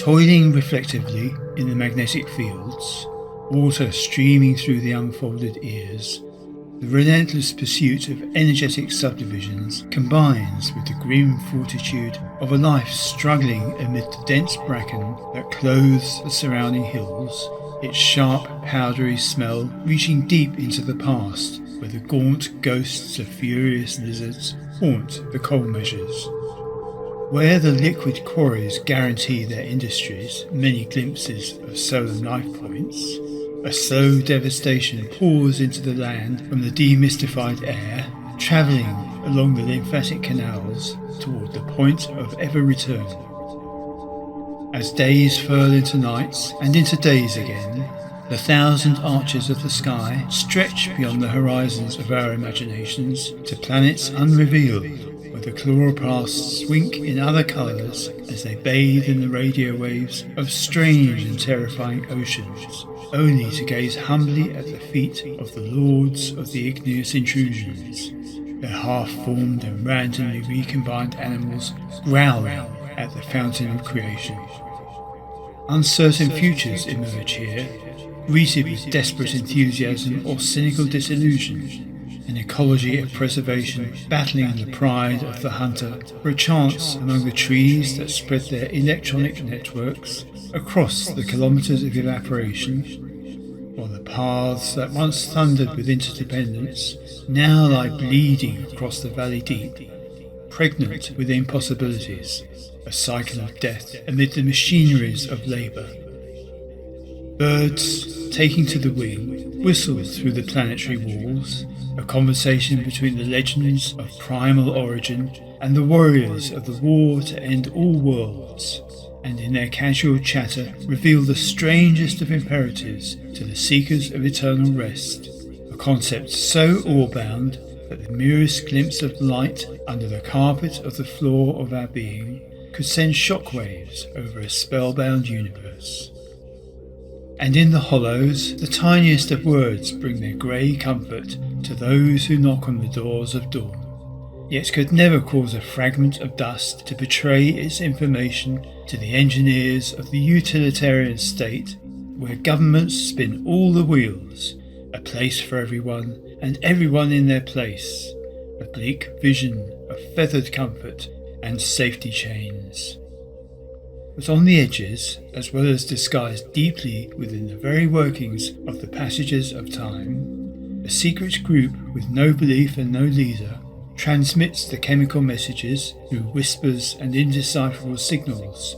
Toiling reflectively in the magnetic fields, water streaming through the unfolded ears, the relentless pursuit of energetic subdivisions combines with the grim fortitude of a life struggling amid the dense bracken that clothes the surrounding hills, its sharp, powdery smell reaching deep into the past, where the gaunt ghosts of furious lizards haunt the coal measures. Where the liquid quarries guarantee their industries many glimpses of solar knife points, a slow devastation pours into the land from the demystified air, travelling along the lymphatic canals toward the point of ever return. As days furl into nights and into days again, the thousand arches of the sky stretch beyond the horizons of our imaginations to planets unrevealed, where the chloroplasts wink in other colours as they bathe in the radio waves of strange and terrifying oceans, only to gaze humbly at the feet of the lords of the igneous intrusions, their half-formed and randomly recombined animals growling at the fountain of creation. Uncertain futures emerge here, greeted with desperate enthusiasm or cynical disillusion, an ecology of preservation battling the pride of the hunter for a chance among the trees that spread their electronic networks across the kilometres of evaporation, while the paths that once thundered with interdependence now lie bleeding across the valley deep, pregnant with impossibilities, a cycle of death amid the machineries of labour. Birds, taking to the wing, whistle through the planetary walls, a conversation between the legends of primal origin and the warriors of the war to end all worlds, and in their casual chatter reveal the strangest of imperatives to the seekers of eternal rest, a concept so awe-bound that the merest glimpse of light under the carpet of the floor of our being could send shockwaves over a spellbound universe. And in the hollows, the tiniest of words bring their grey comfort to those who knock on the doors of dawn, yet could never cause a fragment of dust to betray its information to the engineers of the utilitarian state, where governments spin all the wheels, a place for everyone and everyone in their place, a bleak vision of feathered comfort and safety chains. But on the edges, as well as disguised deeply within the very workings of the passages of time, a secret group with no belief and no leader transmits the chemical messages through whispers and indecipherable signals,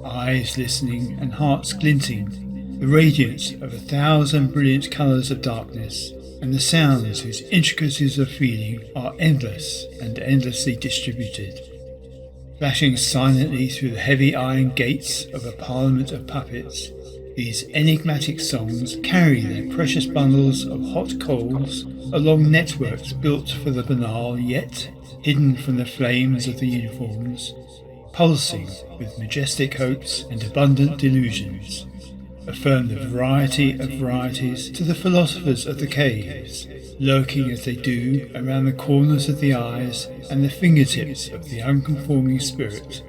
eyes listening and hearts glinting, the radiance of 1,000 brilliant colours of darkness, and the sounds whose intricacies of feeling are endless and endlessly distributed. Flashing silently through the heavy iron gates of a parliament of puppets, these enigmatic songs carry their precious bundles of hot coals along networks built for the banal yet hidden from the flames of the uniforms, pulsing with majestic hopes and abundant delusions, affirm the variety of varieties to the philosophers of the caves, lurking as they do around the corners of the eyes and the fingertips of the unconforming spirit,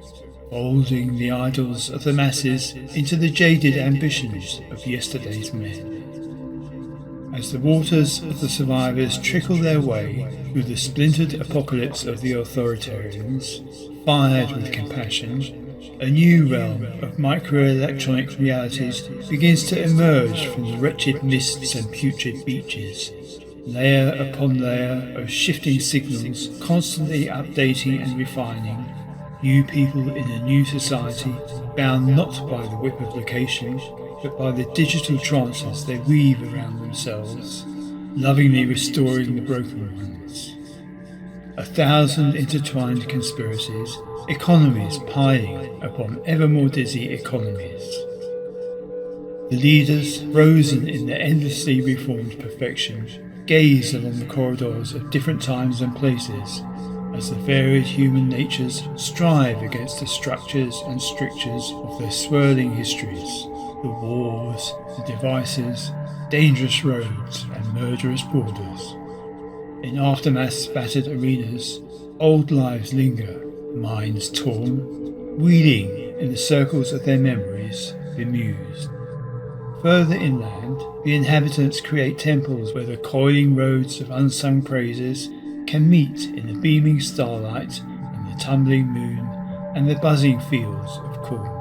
folding the idols of the masses into the jaded ambitions of yesterday's men. As the waters of the survivors trickle their way through the splintered apocalypse of the authoritarians, fired with compassion, a new realm of microelectronic realities begins to emerge from the wretched mists and putrid beaches, layer upon layer of shifting signals constantly updating and refining, new people in a new society, bound not by the whip of location, but by the digital trances they weave around themselves, lovingly restoring the broken ones. 1,000 intertwined conspiracies, economies piling upon ever more dizzy economies. The leaders, frozen in their endlessly reformed perfection, gaze along the corridors of different times and places as the varied human natures strive against the structures and strictures of their swirling histories, the wars, the devices, dangerous roads and murderous borders. In aftermath-spattered arenas, old lives linger, minds torn, wheeling in the circles of their memories, bemused. Further inland, the inhabitants create temples where the coiling roads of unsung praises can meet in the beaming starlight and the tumbling moon and the buzzing fields of corn.